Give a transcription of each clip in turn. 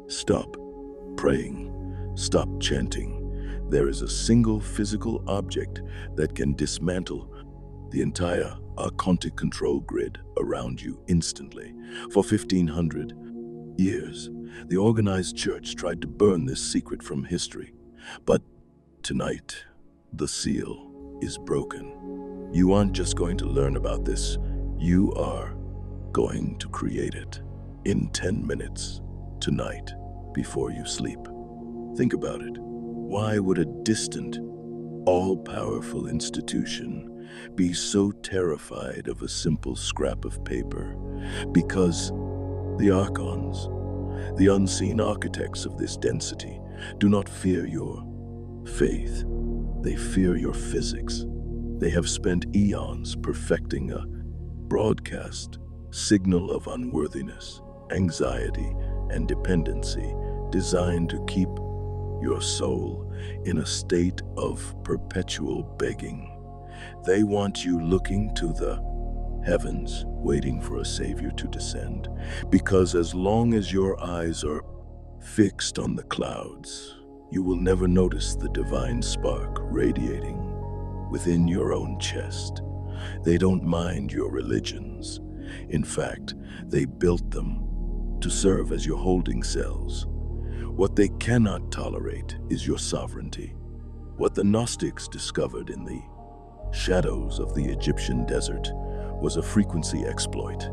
Stop praying. Stop chanting. There is a single physical object that can dismantle the entire Archontic control grid around you instantly. For 1500 years, the organized church tried to burn this secret from history. But tonight, the seal is broken. You aren't just going to learn about this, you are going to create it in 10 minutes tonight before you sleep. Think about it. Why would a distant, all-powerful institution be so terrified of a simple scrap of paper? Because the Archons, the unseen architects of this density, do not fear your faith. They fear your physics. They have spent eons perfecting a broadcast signal of unworthiness, anxiety, and dependency designed to keep your soul in a state of perpetual begging. They want you looking to the heavens, waiting for a savior to descend, because as long as your eyes are fixed on the clouds, you will never notice the divine spark radiating within your own chest. They don't mind your religions. In fact, they built them to serve as your holding cells. What they cannot tolerate is your sovereignty. What the Gnostics discovered in the shadows of the Egyptian desert was a frequency exploit.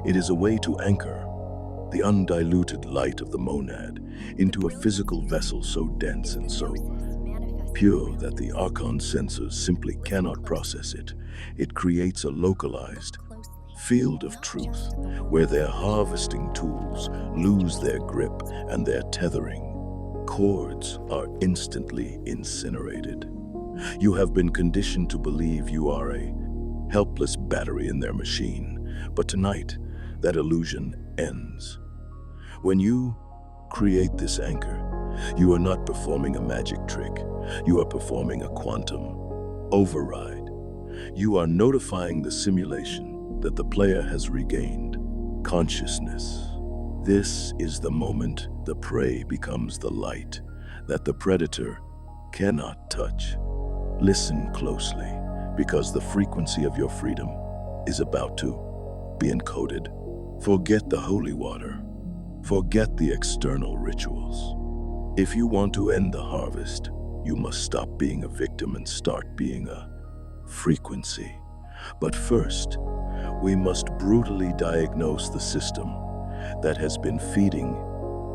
It is a way to anchor the undiluted light of the monad into a physical vessel so dense and so pure that the Archon sensors simply cannot process it. It creates a localized field of truth where their harvesting tools lose their grip and their tethering cords are instantly incinerated. You have been conditioned to believe you are a helpless battery in their machine, but tonight that illusion ends. When you create this anchor, you are not performing a magic trick. You are performing a quantum override. You are notifying the simulation that the player has regained consciousness. This is the moment the prey becomes the light that the predator cannot touch. Listen closely, because the frequency of your freedom is about to be encoded. Forget the holy water. Forget the external rituals. If you want to end the harvest, you must stop being a victim and start being a frequency. But first, we must brutally diagnose the system that has been feeding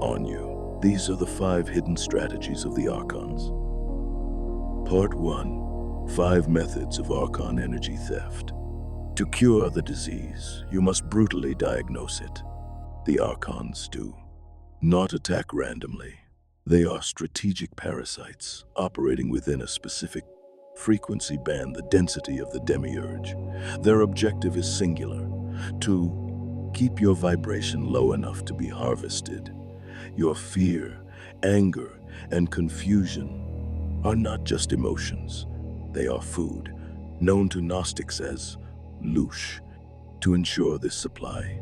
on you. These are the 5 hidden strategies of the Archons. Part 1. 5 methods of Archon energy theft. To cure the disease, you must brutally diagnose it. The Archons do not attack randomly. They are strategic parasites operating within a specific frequency band, the density of the demiurge. Their objective is singular: to keep your vibration low enough to be harvested. Your fear, anger, and confusion are not just emotions. They are food, known to Gnostics as louche. To ensure this supply,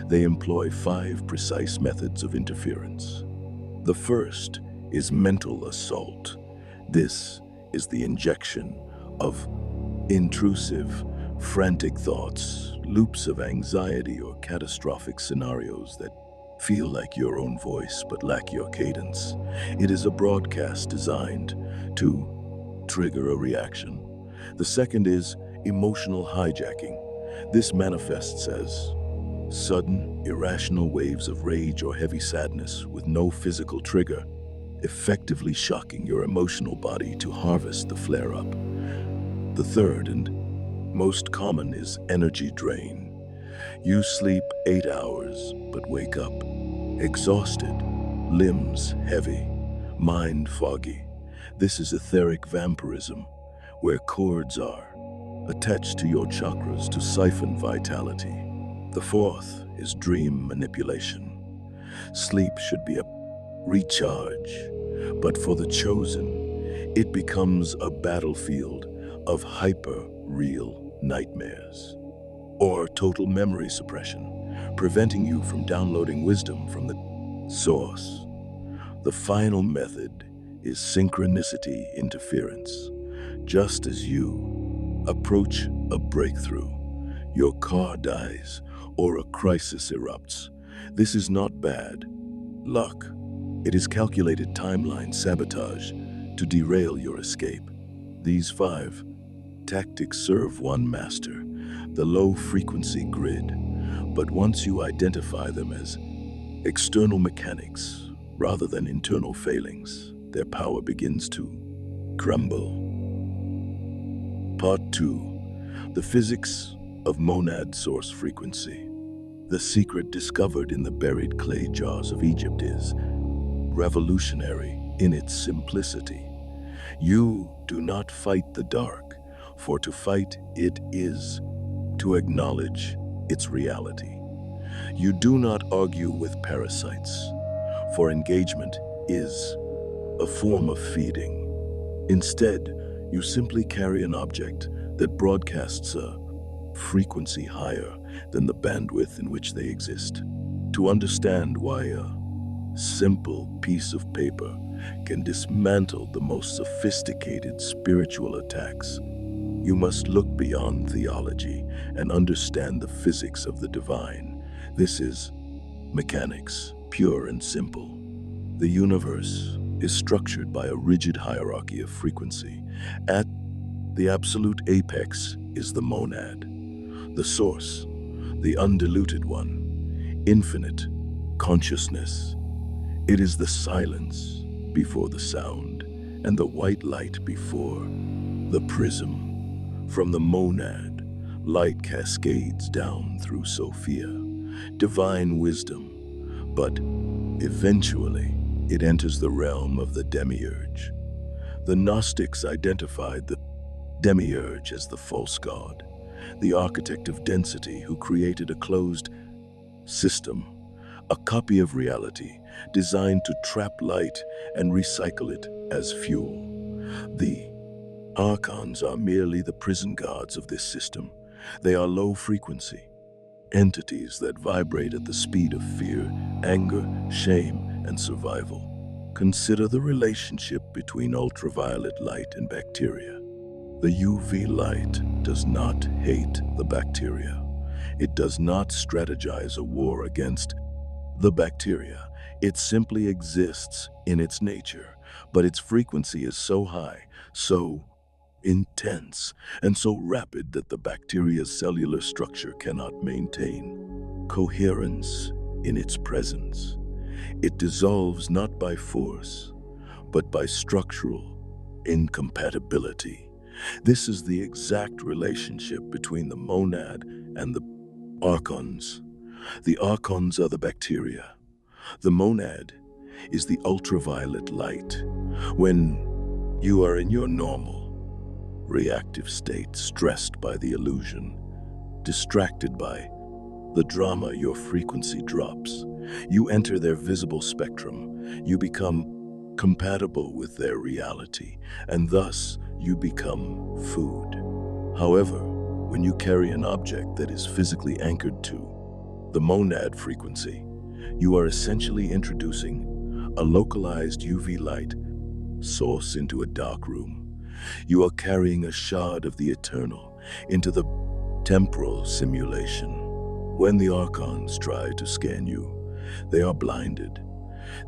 they employ 5 precise methods of interference. The first is mental assault. This is the injection of intrusive, frantic thoughts, loops of anxiety, or catastrophic scenarios that feel like your own voice but lack your cadence. It is a broadcast designed to trigger a reaction. The second is emotional hijacking. This manifests as sudden, irrational waves of rage or heavy sadness with no physical trigger, effectively shocking your emotional body to harvest the flare-up. The third and most common is energy drain. You sleep 8 hours, but wake up exhausted, limbs heavy, mind foggy. This is etheric vampirism, where cords are attached to your chakras to siphon vitality. The fourth is dream manipulation. Sleep should be a recharge, but for the chosen, it becomes a battlefield of hyper-real nightmares, or total memory suppression, preventing you from downloading wisdom from the source. The final method is synchronicity interference. Just as you approach a breakthrough, your car dies, or a crisis erupts. This is not bad luck. It is calculated timeline sabotage to derail your escape. These 5 tactics serve one master, the low-frequency grid. But once you identify them as external mechanics rather than internal failings, their power begins to crumble. Part 2. The physics of monad source frequency. The secret discovered in the buried clay jars of Egypt is revolutionary in its simplicity. You do not fight the dark, for to fight it is to acknowledge its reality. You do not argue with parasites, for engagement is a form of feeding. Instead, you simply carry an object that broadcasts a frequency higher than the bandwidth in which they exist. To understand why a simple piece of paper can dismantle the most sophisticated spiritual attacks, you must look beyond theology and understand the physics of the divine. This is mechanics, pure and simple. The universe is structured by a rigid hierarchy of frequency. At the absolute apex is the monad, the source, the undiluted one, infinite consciousness. It is the silence before the sound and the white light before the prism. From the monad, light cascades down through Sophia, divine wisdom, but eventually it enters the realm of the demiurge. The Gnostics identified the demiurge as the false god, the architect of density who created a closed system, a copy of reality designed to trap light and recycle it as fuel. The Archons are merely the prison guards of this system. They are low frequency entities that vibrate at the speed of fear, anger, shame, and survival. Consider the relationship between ultraviolet light and bacteria. The UV light does not hate the bacteria. It does not strategize a war against the bacteria. It simply exists in its nature, but its frequency is so high, so intense, and so rapid that the bacteria's cellular structure cannot maintain coherence in its presence. It dissolves not by force, but by structural incompatibility. This is the exact relationship between the monad and the archons. The archons are the bacteria. The monad is the ultraviolet light. When you are in your normal, reactive state, stressed by the illusion, distracted by the drama, your frequency drops. You enter their visible spectrum. You become compatible with their reality, and thus you become food. However, when you carry an object that is physically anchored to the monad frequency, you are essentially introducing a localized UV light source into a dark room. You are carrying a shard of the eternal into the temporal simulation. When the Archons try to scan you, they are blinded.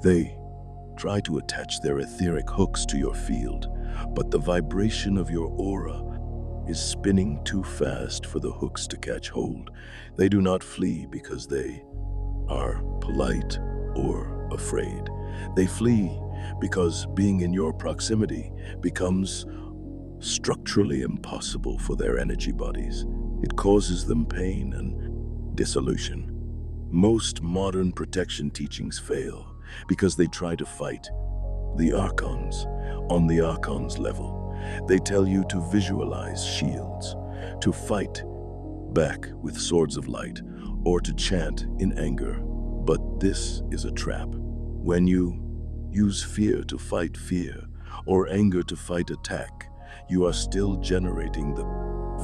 They try to attach their etheric hooks to your field, but the vibration of your aura is spinning too fast for the hooks to catch hold. They do not flee because they are polite or afraid. They flee because being in your proximity becomes structurally impossible for their energy bodies. It causes them pain and dissolution. Most modern protection teachings fail because they try to fight the Archons on the Archons level. They tell you to visualize shields, to fight back with swords of light, or to chant in anger. But this is a trap. When you use fear to fight fear, or anger to fight attack, you are still generating the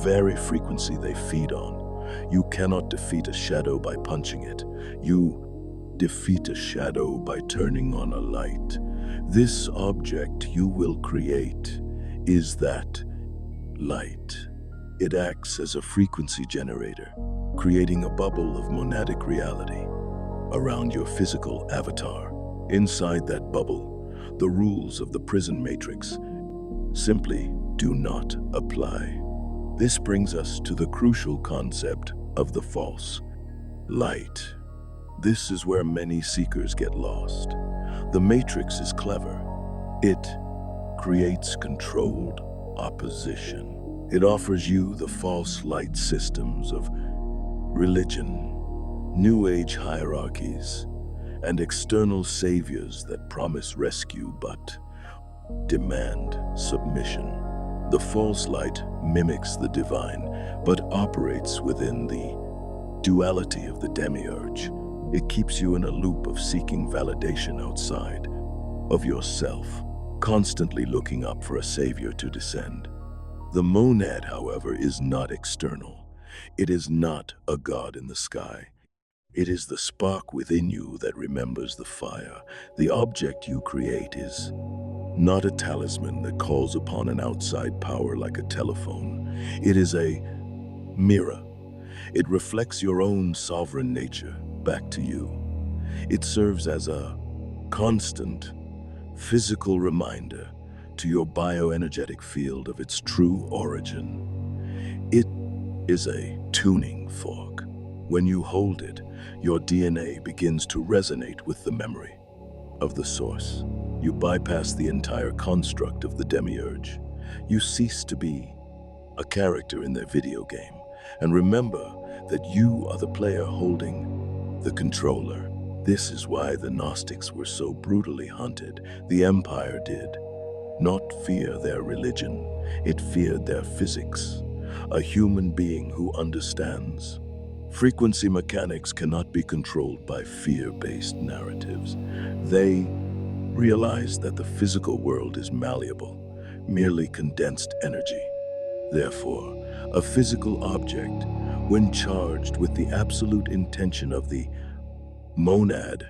very frequency they feed on. You cannot defeat a shadow by punching it. You Defeat a shadow by turning on a light. This object you will create is that light. It acts as a frequency generator, creating a bubble of monadic reality around your physical avatar. Inside that bubble, the rules of the prison matrix simply do not apply. This brings us to the crucial concept of the false light. This is where many seekers get lost. The matrix is clever. It creates controlled opposition. It offers you the false light systems of religion, New Age hierarchies, and external saviors that promise rescue but demand submission. The false light mimics the divine, but operates within the duality of the demiurge. It keeps you in a loop of seeking validation outside of yourself, constantly looking up for a savior to descend. The monad, however, is not external. It is not a god in the sky. It is the spark within you that remembers the fire. The object you create is not a talisman that calls upon an outside power like a telephone. It is a mirror. It reflects your own sovereign nature back to you. It serves as a constant, physical reminder to your bioenergetic field of its true origin. It is a tuning fork. When you hold it, your DNA begins to resonate with the memory of the source. You bypass the entire construct of the demiurge. You cease to be a character in their video game, and remember that you are the player holding the controller. This is why the Gnostics were so brutally hunted. The Empire did not fear their religion, it feared their physics. A human being who understands frequency mechanics cannot be controlled by fear-based narratives. They realize that the physical world is malleable, merely condensed energy. Therefore, a physical object, when charged with the absolute intention of the monad,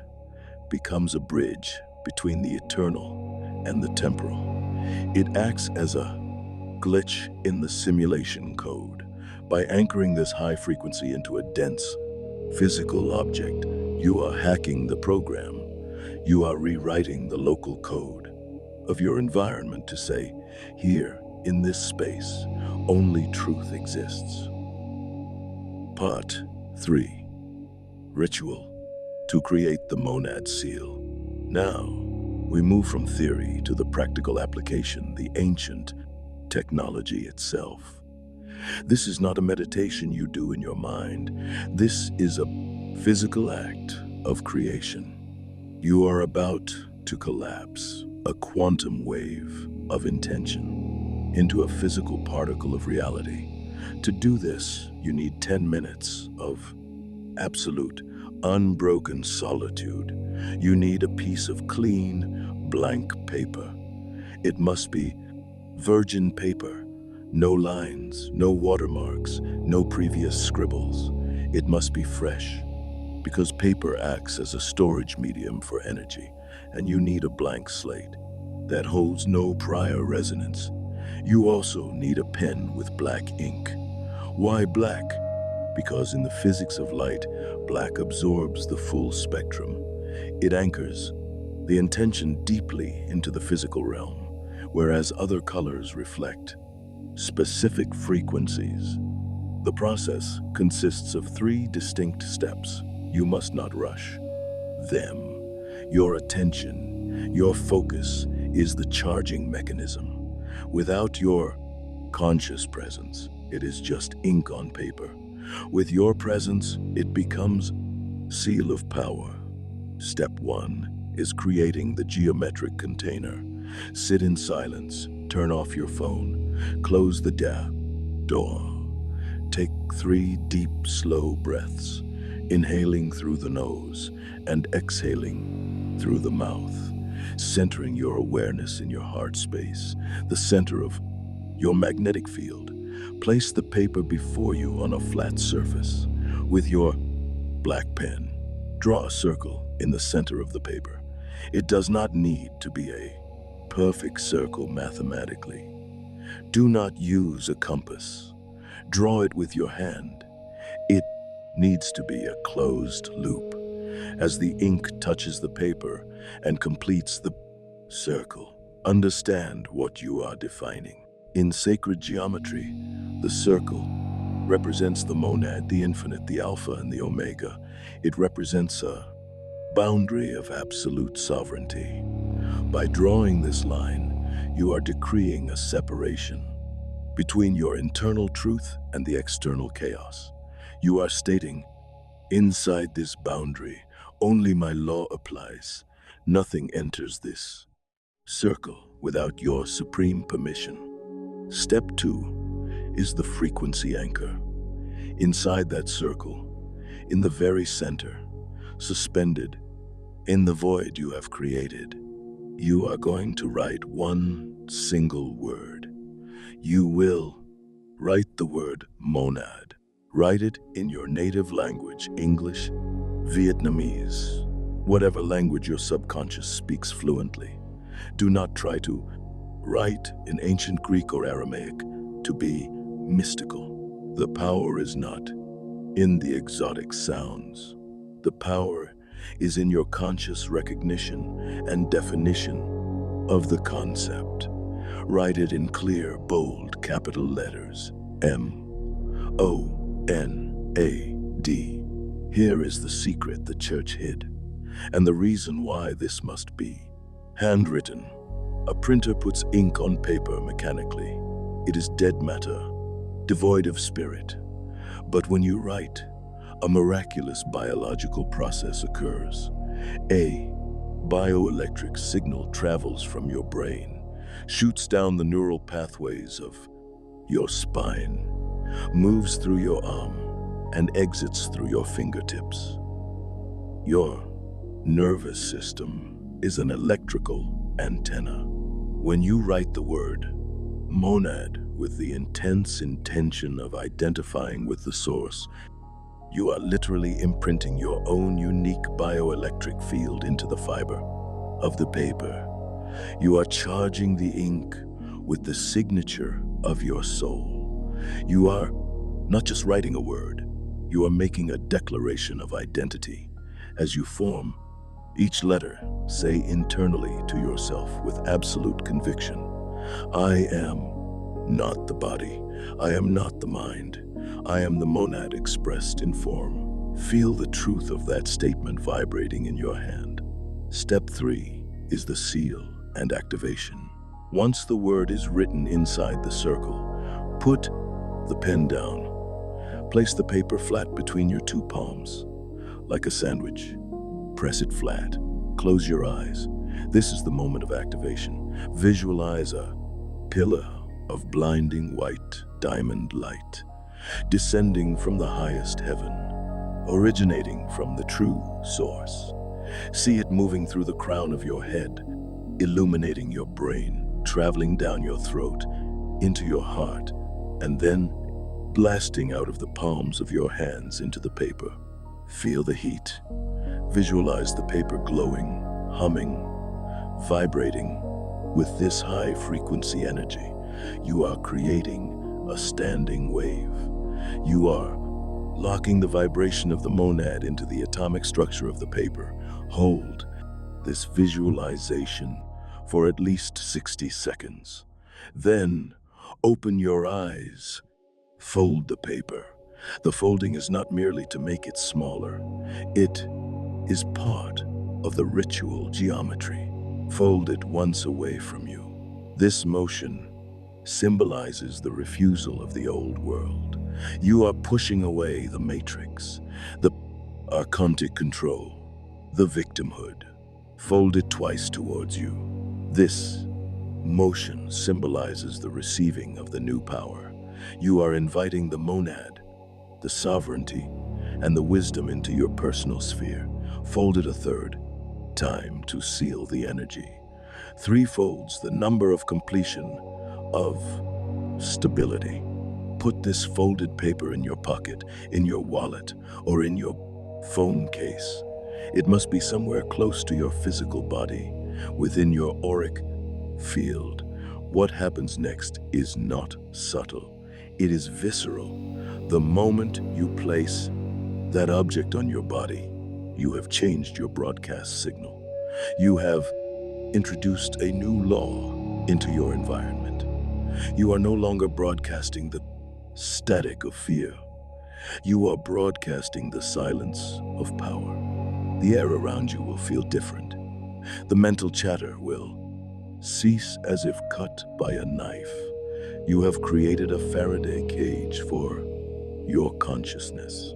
becomes a bridge between the eternal and the temporal. It acts as a glitch in the simulation code. By anchoring this high frequency into a dense physical object, you are hacking the program. You are rewriting the local code of your environment to say, here, in this space, only truth exists. Part 3. Ritual to create the monad seal. Now, we move from theory to the practical application, the ancient technology itself. This is not a meditation you do in your mind. This is a physical act of creation. You are about to collapse a quantum wave of intention into a physical particle of reality. To do this, you need 10 minutes of absolute, unbroken solitude. You need a piece of clean, blank paper. It must be virgin paper. No lines, no watermarks, no previous scribbles. It must be fresh, because paper acts as a storage medium for energy, and you need a blank slate that holds no prior resonance. You also need a pen with black ink. Why black? Because in the physics of light, black absorbs the full spectrum. It anchors the intention deeply into the physical realm, whereas other colors reflect specific frequencies. The process consists of 3 distinct steps. You must not rush them. Your attention, your focus is the charging mechanism. Without your conscious presence, it is just ink on paper. With your presence, it becomes seal of power. Step 1 is creating the geometric container. Sit in silence, turn off your phone, close the door. Take 3 deep, slow breaths, inhaling through the nose and exhaling through the mouth, centering your awareness in your heart space, the center of your magnetic field. Place the paper before you on a flat surface. With your black pen, draw a circle in the center of the paper. It does not need to be a perfect circle mathematically. Do not use a compass. Draw it with your hand. It needs to be a closed loop. As the ink touches the paper and completes the circle, understand what you are defining. In sacred geometry, the circle represents the monad, the infinite, the alpha and the omega. It represents a boundary of absolute sovereignty. By drawing this line, you are decreeing a separation between your internal truth and the external chaos. You are stating, inside this boundary, only my law applies. Nothing enters this circle without your supreme permission. Step 2 is the frequency anchor. Inside that circle, in the very center, suspended in the void you have created, you are going to write one single word. You will write the word monad. Write it in your native language, English, Vietnamese, whatever language your subconscious speaks fluently. Do not try to write in ancient Greek or Aramaic to be mystical. The power is not in the exotic sounds. The power is in your conscious recognition and definition of the concept. Write it in clear, bold, capital letters. M-O-N-A-D. Here is the secret the church hid, and the reason why this must be. Handwritten. A printer puts ink on paper mechanically. It is dead matter, devoid of spirit. But when you write, a miraculous biological process occurs. A bioelectric signal travels from your brain, shoots down the neural pathways of your spine, moves through your arm, and exits through your fingertips. Your nervous system is an electrical antenna. When you write the word monad with the intense intention of identifying with the source, you are literally imprinting your own unique bioelectric field into the fiber of the paper. You are charging the ink with the signature of your soul. You are not just writing a word, you are making a declaration of identity. As you form each letter, say internally to yourself with absolute conviction, I am not the body, I am not the mind, I am the monad expressed in form. Feel the truth of that statement vibrating in your hand. Step 3 is the seal and activation. Once the word is written inside the circle, put the pen down. Place the paper flat between your two palms, like a sandwich. Press it flat. Close your eyes. This is the moment of activation. Visualize a pillar of blinding white diamond light, descending from the highest heaven, originating from the true source. See it moving through the crown of your head, illuminating your brain, traveling down your throat, into your heart, and then blasting out of the palms of your hands into the paper. Feel the heat. Visualize the paper glowing, humming, vibrating. With this high-frequency energy, you are creating a standing wave. You are locking the vibration of the monad into the atomic structure of the paper. Hold this visualization for at least 60 seconds. Then open your eyes. Fold the paper. The folding is not merely to make it smaller. It is part of the ritual geometry. Fold it once away from you. This motion symbolizes the refusal of the old world. You are pushing away the matrix, the Archontic control, the victimhood. Fold it twice towards you. This motion symbolizes the receiving of the new power. You are inviting the monad, the sovereignty, and the wisdom into your personal sphere. Fold it a third time to seal the energy. 3 folds, the number of completion of stability. Put this folded paper in your pocket, in your wallet, or in your phone case. It must be somewhere close to your physical body, within your auric field. What happens next is not subtle. It is visceral. The moment you place that object on your body, you have changed your broadcast signal. You have introduced a new law into your environment. You are no longer broadcasting the static of fear. You are broadcasting the silence of power. The air around you will feel different. The mental chatter will cease as if cut by a knife. You have created a Faraday cage for your consciousness.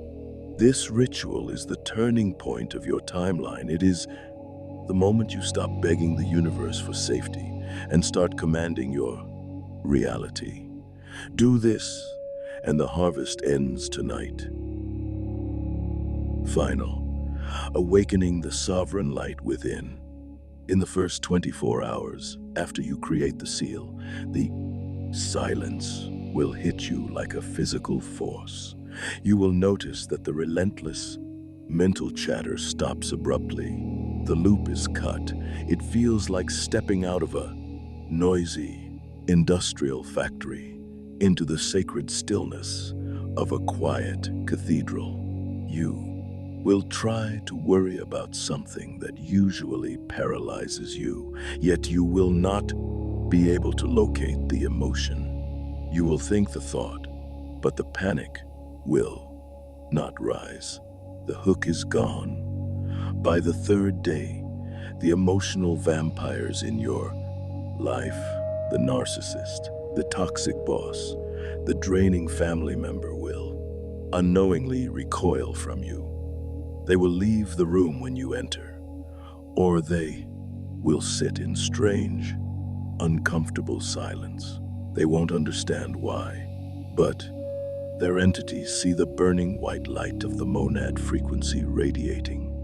This ritual is the turning point of your timeline. It is the moment you stop begging the universe for safety and start commanding your reality. Do this, and the harvest ends tonight. Final. Awakening the sovereign light within. In the first 24 hours after you create the seal, the silence will hit you like a physical force. You will notice that the relentless mental chatter stops abruptly. The loop is cut. It feels like stepping out of a noisy industrial factory into the sacred stillness of a quiet cathedral. You will try to worry about something that usually paralyzes you, yet you will not be able to locate the emotion. You will think the thought, but the panic will not rise. The hook is gone. By the third day, the emotional vampires in your life, the narcissist, the toxic boss, the draining family member will unknowingly recoil from you. They will leave the room when you enter, or they will sit in strange, uncomfortable silence. They won't understand why, but their entities see the burning white light of the monad frequency radiating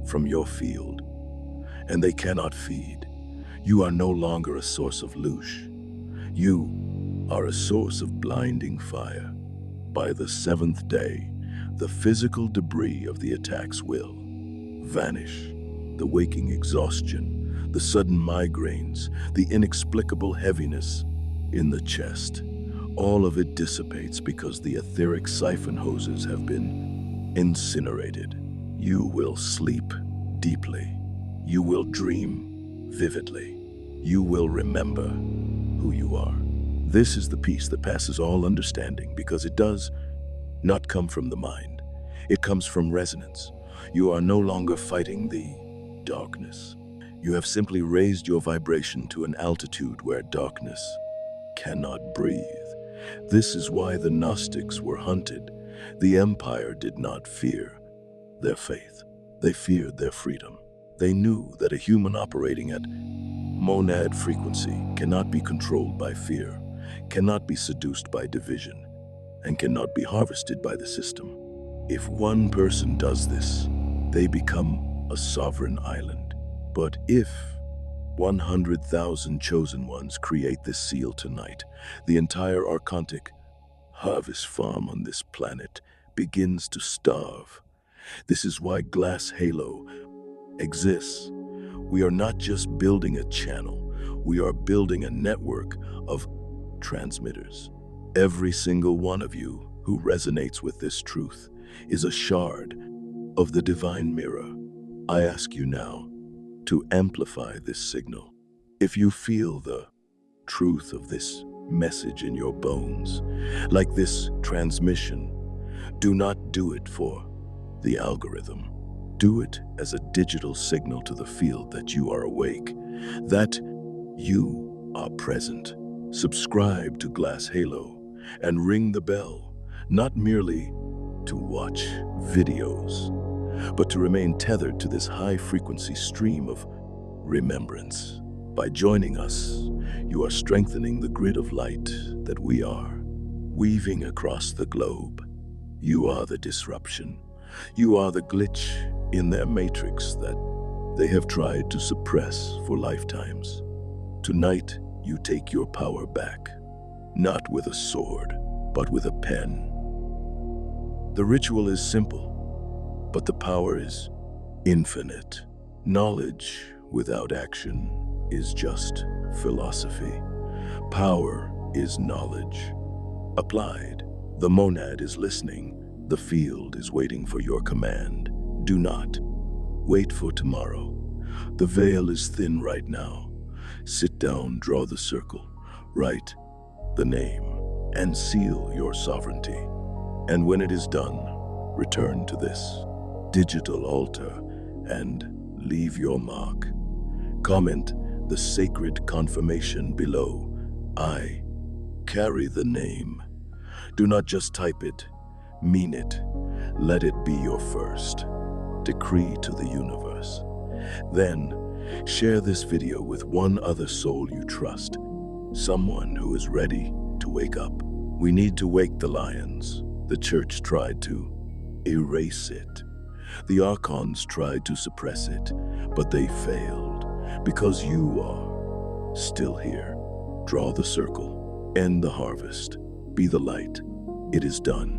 from your field, and they cannot feed. You are no longer a source of loosh. You are a source of blinding fire. By the seventh day, the physical debris of the attacks will vanish. The waking exhaustion, the sudden migraines, the inexplicable heaviness in the chest, all of it dissipates because the etheric siphon hoses have been incinerated. You will sleep deeply. You will dream vividly. You will remember who you are. This is the peace that passes all understanding because it does not come from the mind. It comes from resonance. You are no longer fighting the darkness. You have simply raised your vibration to an altitude where darkness cannot breathe. This is why the Gnostics were hunted. The empire did not fear their faith. They feared their freedom. They knew that a human operating at monad frequency cannot be controlled by fear, cannot be seduced by division, and cannot be harvested by the system. If one person does this, they become a sovereign island. But if 100,000 chosen ones create this seal tonight, the entire Archontic harvest farm on this planet begins to starve. This is why Glass Halo exists. We are not just building a channel, we are building a network of transmitters. Every single one of you who resonates with this truth is a shard of the divine mirror. I ask you now to amplify this signal. If you feel the truth of this message in your bones, like this transmission, do not do it for the algorithm. Do it as a digital signal to the field that you are awake, that you are present. Subscribe to Glass Halo and ring the bell, not merely to watch videos, but to remain tethered to this high-frequency stream of remembrance. By joining us, you are strengthening the grid of light that we are weaving across the globe. You are the disruption. You are the glitch in their matrix that they have tried to suppress for lifetimes. Tonight, you take your power back, not with a sword, but with a pen. The ritual is simple, but the power is infinite. Knowledge without action is just philosophy. Power is knowledge applied. The monad is listening. The field is waiting for your command. Do not wait for tomorrow. The veil is thin right now. Sit down, draw the circle, write the name, and seal your sovereignty. And when it is done, return to this digital altar and leave your mark. Comment the sacred confirmation below. I carry the name. Do not just type it, mean it. Let it be your first decree to the universe. Then, share this video with one other soul you trust, someone who is ready to wake up. We need to wake the lions. The church tried to erase it. The Archons tried to suppress it, but they failed because you are still here. Draw the circle, end the harvest, be the light. It is done.